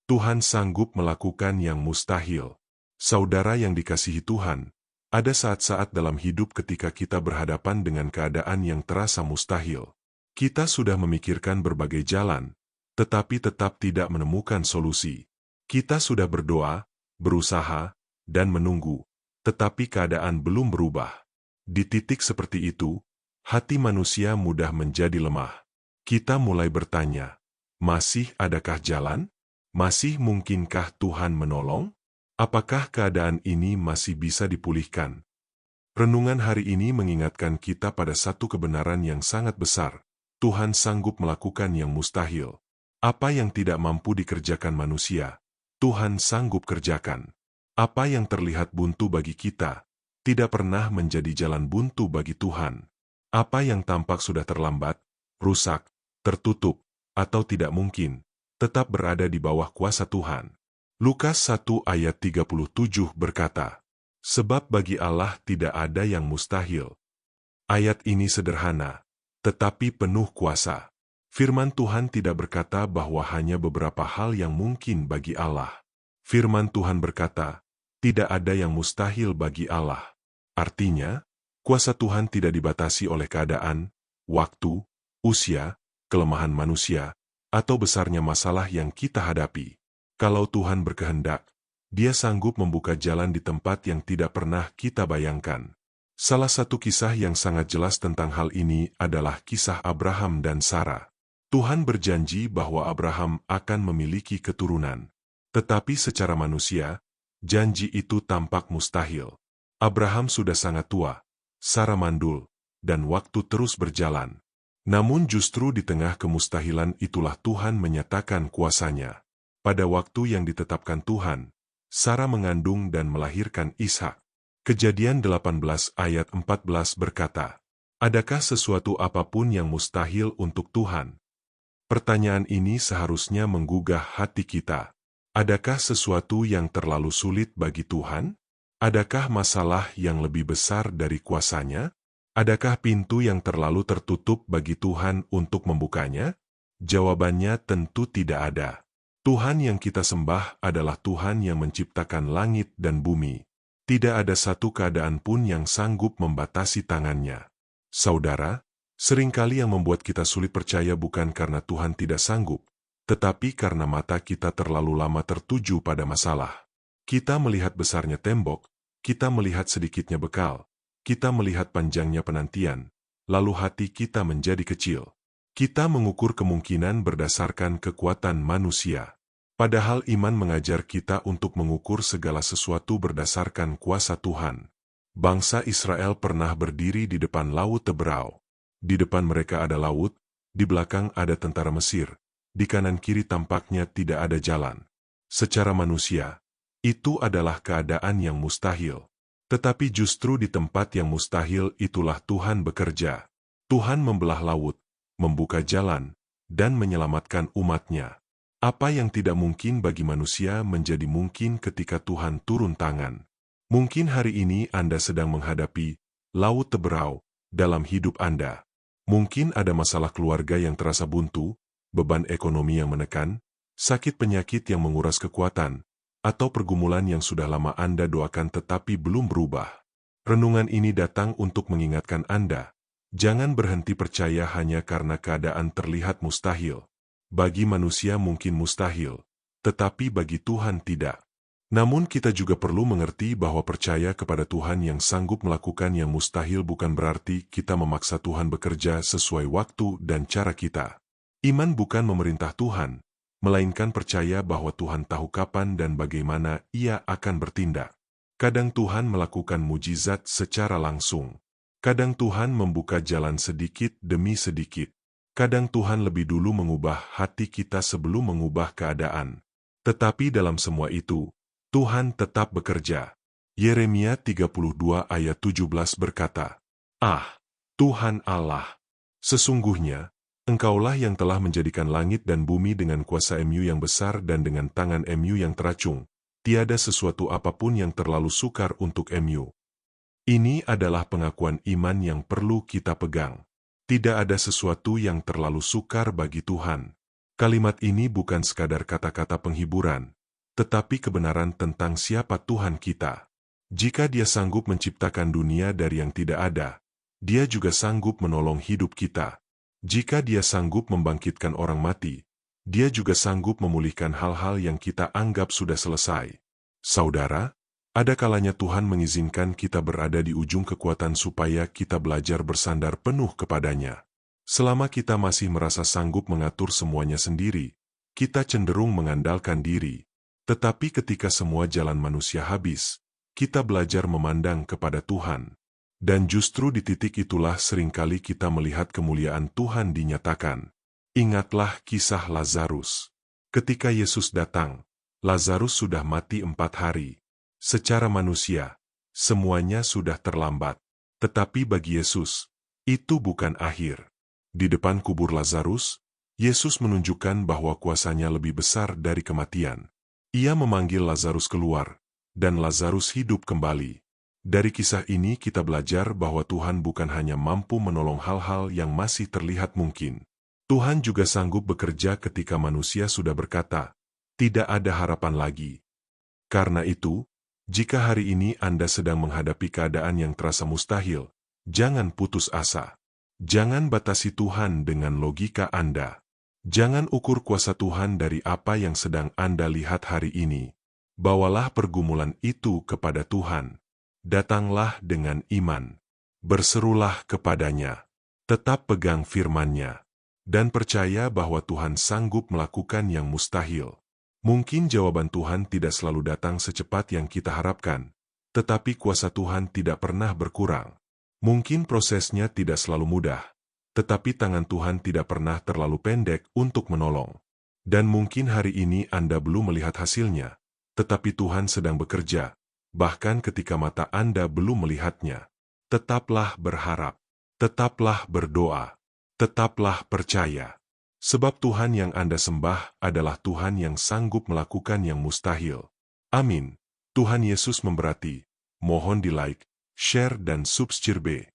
Tuhan sanggup melakukan yang mustahil. Saudara yang dikasihi Tuhan, ada saat-saat dalam hidup ketika kita berhadapan dengan keadaan yang terasa mustahil. Kita sudah memikirkan berbagai jalan, tetapi tetap tidak menemukan solusi. Kita sudah berdoa, berusaha, dan menunggu, tetapi keadaan belum berubah. Di titik seperti itu, hati manusia mudah menjadi lemah. Kita mulai bertanya, masih adakah jalan? Masih mungkinkah Tuhan menolong? Apakah keadaan ini masih bisa dipulihkan? Renungan hari ini mengingatkan kita pada satu kebenaran yang sangat besar. Tuhan sanggup melakukan yang mustahil. Apa yang tidak mampu dikerjakan manusia, Tuhan sanggup kerjakan. Apa yang terlihat buntu bagi kita, tidak pernah menjadi jalan buntu bagi Tuhan. Apa yang tampak sudah terlambat, rusak, tertutup, atau tidak mungkin, tetap berada di bawah kuasa Tuhan. Lukas 1 ayat 37 berkata, "Sebab bagi Allah tidak ada yang mustahil." Ayat ini sederhana, tetapi penuh kuasa. Firman Tuhan tidak berkata bahwa hanya beberapa hal yang mungkin bagi Allah. Firman Tuhan berkata, tidak ada yang mustahil bagi Allah. Artinya, kuasa Tuhan tidak dibatasi oleh keadaan, waktu, usia, kelemahan manusia, atau besarnya masalah yang kita hadapi. Kalau Tuhan berkehendak, Dia sanggup membuka jalan di tempat yang tidak pernah kita bayangkan. Salah satu kisah yang sangat jelas tentang hal ini adalah kisah Abraham dan Sarah. Tuhan berjanji bahwa Abraham akan memiliki keturunan. Tetapi secara manusia, janji itu tampak mustahil. Abraham sudah sangat tua, Sarah mandul, dan waktu terus berjalan. Namun justru di tengah kemustahilan itulah Tuhan menyatakan kuasa-Nya. Pada waktu yang ditetapkan Tuhan, Sarah mengandung dan melahirkan Ishak. Kejadian 18 ayat 14 berkata, adakah sesuatu apapun yang mustahil untuk Tuhan? Pertanyaan ini seharusnya menggugah hati kita. Adakah sesuatu yang terlalu sulit bagi Tuhan? Adakah masalah yang lebih besar dari kuasa-Nya? Adakah pintu yang terlalu tertutup bagi Tuhan untuk membukanya? Jawabannya tentu tidak ada. Tuhan yang kita sembah adalah Tuhan yang menciptakan langit dan bumi. Tidak ada satu keadaan pun yang sanggup membatasi tangan-Nya. Saudara, seringkali yang membuat kita sulit percaya bukan karena Tuhan tidak sanggup, tetapi karena mata kita terlalu lama tertuju pada masalah. Kita melihat besarnya tembok, kita melihat sedikitnya bekal, kita melihat panjangnya penantian, lalu hati kita menjadi kecil. Kita mengukur kemungkinan berdasarkan kekuatan manusia. Padahal iman mengajar kita untuk mengukur segala sesuatu berdasarkan kuasa Tuhan. Bangsa Israel pernah berdiri di depan Laut Teberau. Di depan mereka ada laut, di belakang ada tentara Mesir, di kanan kiri tampaknya tidak ada jalan. Secara manusia, itu adalah keadaan yang mustahil. Tetapi justru di tempat yang mustahil itulah Tuhan bekerja. Tuhan membelah laut, membuka jalan, dan menyelamatkan umat-Nya. Apa yang tidak mungkin bagi manusia menjadi mungkin ketika Tuhan turun tangan. Mungkin hari ini Anda sedang menghadapi Laut Teberau dalam hidup Anda. Mungkin ada masalah keluarga yang terasa buntu, beban ekonomi yang menekan, sakit penyakit yang menguras kekuatan, atau pergumulan yang sudah lama Anda doakan tetapi belum berubah. Renungan ini datang untuk mengingatkan Anda, jangan berhenti percaya hanya karena keadaan terlihat mustahil. Bagi manusia mungkin mustahil, tetapi bagi Tuhan tidak. Namun kita juga perlu mengerti bahwa percaya kepada Tuhan yang sanggup melakukan yang mustahil bukan berarti kita memaksa Tuhan bekerja sesuai waktu dan cara kita. Iman bukan memerintah Tuhan, melainkan percaya bahwa Tuhan tahu kapan dan bagaimana Ia akan bertindak. Kadang Tuhan melakukan mujizat secara langsung. Kadang Tuhan membuka jalan sedikit demi sedikit. Kadang Tuhan lebih dulu mengubah hati kita sebelum mengubah keadaan. Tetapi dalam semua itu, Tuhan tetap bekerja. Yeremia 32 ayat 17 berkata, "Ah, Tuhan Allah, sesungguhnya, Engkaulah yang telah menjadikan langit dan bumi dengan kuasa MU yang besar dan dengan tangan MU yang teracung. Tiada sesuatu apapun yang terlalu sukar untuk MU." Ini adalah pengakuan iman yang perlu kita pegang. Tidak ada sesuatu yang terlalu sukar bagi Tuhan. Kalimat ini bukan sekadar kata-kata penghiburan, tetapi kebenaran tentang siapa Tuhan kita. Jika Dia sanggup menciptakan dunia dari yang tidak ada, Dia juga sanggup menolong hidup kita. Jika Dia sanggup membangkitkan orang mati, Dia juga sanggup memulihkan hal-hal yang kita anggap sudah selesai. Saudara, ada kalanya Tuhan mengizinkan kita berada di ujung kekuatan supaya kita belajar bersandar penuh kepadanya. Selama kita masih merasa sanggup mengatur semuanya sendiri, kita cenderung mengandalkan diri. Tetapi ketika semua jalan manusia habis, kita belajar memandang kepada Tuhan. Dan justru di titik itulah seringkali kita melihat kemuliaan Tuhan dinyatakan. Ingatlah kisah Lazarus. Ketika Yesus datang, Lazarus sudah mati 4 hari. Secara manusia, semuanya sudah terlambat. Tetapi bagi Yesus, itu bukan akhir. Di depan kubur Lazarus, Yesus menunjukkan bahwa kuasanya lebih besar dari kematian. Ia memanggil Lazarus keluar, dan Lazarus hidup kembali. Dari kisah ini kita belajar bahwa Tuhan bukan hanya mampu menolong hal-hal yang masih terlihat mungkin. Tuhan juga sanggup bekerja ketika manusia sudah berkata, tidak ada harapan lagi. Karena itu, jika hari ini Anda sedang menghadapi keadaan yang terasa mustahil, jangan putus asa. Jangan batasi Tuhan dengan logika Anda. Jangan ukur kuasa Tuhan dari apa yang sedang Anda lihat hari ini. Bawalah pergumulan itu kepada Tuhan. Datanglah dengan iman. Berserulah kepadanya. Tetap pegang firman-Nya. Dan percaya bahwa Tuhan sanggup melakukan yang mustahil. Mungkin jawaban Tuhan tidak selalu datang secepat yang kita harapkan, tetapi kuasa Tuhan tidak pernah berkurang. Mungkin prosesnya tidak selalu mudah, tetapi tangan Tuhan tidak pernah terlalu pendek untuk menolong. Dan mungkin hari ini Anda belum melihat hasilnya, tetapi Tuhan sedang bekerja, bahkan ketika mata Anda belum melihatnya. Tetaplah berharap, tetaplah berdoa. Tetaplah percaya, sebab Tuhan yang Anda sembah adalah Tuhan yang sanggup melakukan yang mustahil. Amin. Tuhan Yesus memberkati. Mohon di like, share dan subscribe.